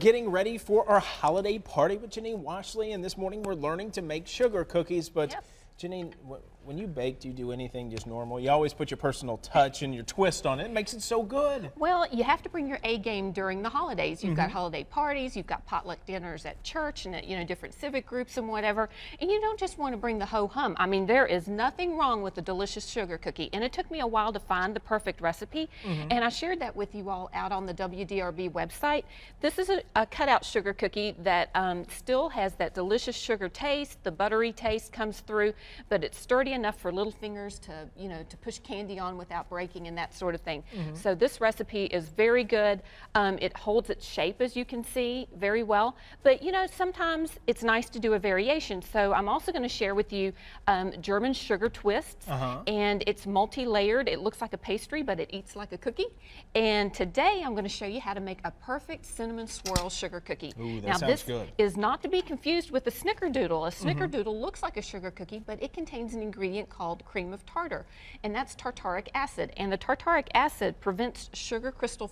Getting ready for our holiday party with Janine Washle, and this morning we're learning to make sugar cookies. But Yep. Janine, when you bake, do you do anything just normal? You always put your personal touch and your twist on it. It makes it so good. Well, you have to bring your A game during the holidays. You've got holiday parties, you've got potluck dinners at church and at different civic groups and whatever. And you don't just want to bring the ho-hum. I mean, there is nothing wrong with a delicious sugar cookie. And it took me a while to find the perfect recipe. And I shared that with you all out on the WDRB website. This is a cutout sugar cookie that still has that delicious sugar taste. The buttery taste comes through, but it's sturdy enough for little fingers to, to push candy on without breaking and that sort of thing. So this recipe is very good. It holds its shape, as you can see, very well. But sometimes it's nice to do a variation. So I'm also going to share with you German sugar twists, and it's multi-layered. It looks like a pastry, but it eats like a cookie. And today I'm going to show you how to make a perfect cinnamon swirl sugar cookie. Ooh, that now sounds this good. is not to be confused with a snickerdoodle. A snickerdoodle looks like a sugar cookie, but it contains an ingredient called cream of tartar, and that's tartaric acid. And the tartaric acid prevents sugar crystal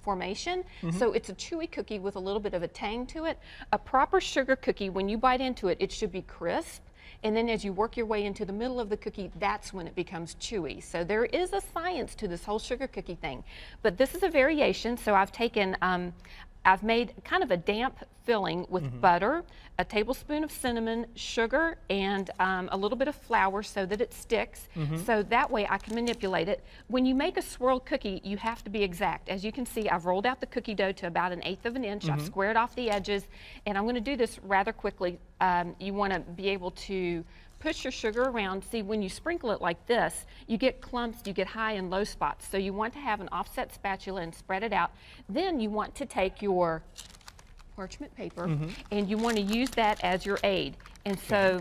formation, so it's a chewy cookie with a little bit of a tang to it. A proper sugar cookie, when you bite into it, it should be crisp, and then as you work your way into the middle of the cookie, that's when it becomes chewy. So there is a science to this whole sugar cookie thing. But this is a variation, so I've taken I've made kind of a damp filling with butter, a tablespoon of cinnamon, sugar, and a little bit of flour so that it sticks. So that way I can manipulate it. When you make a swirl cookie, you have to be exact. As you can see, I've rolled out the cookie dough to about 1/8 of an inch. I've squared off the edges, and I'm going to do this rather quickly. You want to be able to push your sugar around. See, when you sprinkle it like this, you get clumps, you get high and low spots. So you want to have an offset spatula and spread it out. Then you want to take your parchment paper and you want to use that as your aid. And so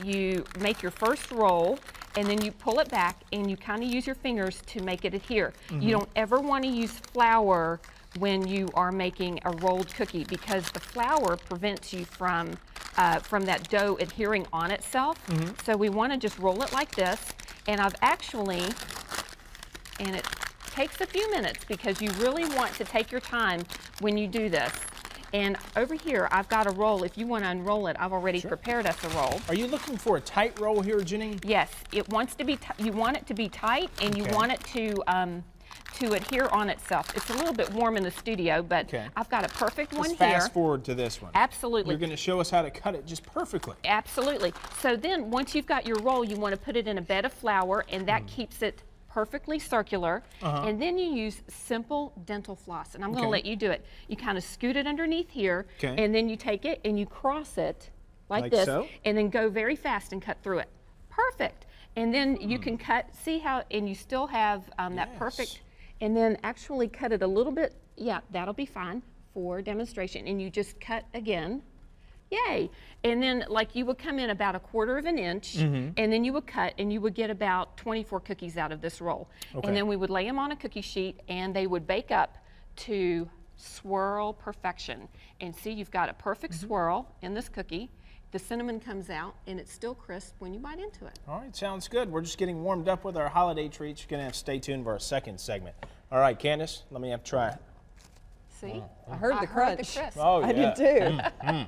you make your first roll, and then you pull it back and you kind of use your fingers to make it adhere. You don't ever want to use flour when you are making a rolled cookie, because the flour prevents you from that dough adhering on itself. So we want to just roll it like this, and I've actually, and it takes a few minutes because you really want to take your time when you do this. And over here, I've got a roll. If you want to unroll it, I've already prepared us a roll. Are you looking for a tight roll here, Janine? Yes, it wants to be. You want it to be tight, and you want it to adhere on itself. It's a little bit warm in the studio, but I've got a perfect one Let's here. fast forward to this one. Absolutely. You're going to show us how to cut it just perfectly. Absolutely. So then, once you've got your roll, you want to put it in a bed of flour, and that keeps it perfectly circular. And then you use simple dental floss, and I'm going to let you do it. You kind of scoot it underneath here, and then you take it and you cross it like this, so? and then go very fast and cut through it. Perfect. And then you can cut, see how, and you still have that perfect, and then actually cut it a little bit. Yeah, that'll be fine for demonstration. And you just cut again. Yay. And then, like, you would come in about 1/4 of an inch, and then you would cut, and you would get about 24 cookies out of this roll. And then we would lay them on a cookie sheet, and they would bake up to swirl perfection. And see, you've got a perfect swirl in this cookie. The cinnamon comes out, and it's still crisp when you bite into it. All right, sounds good. We're just getting warmed up with our holiday treats. You're going to have to stay tuned for our second segment. All right, Candace, let me have to try it. See? I heard the crunch. crisp. Oh, yeah. I did too.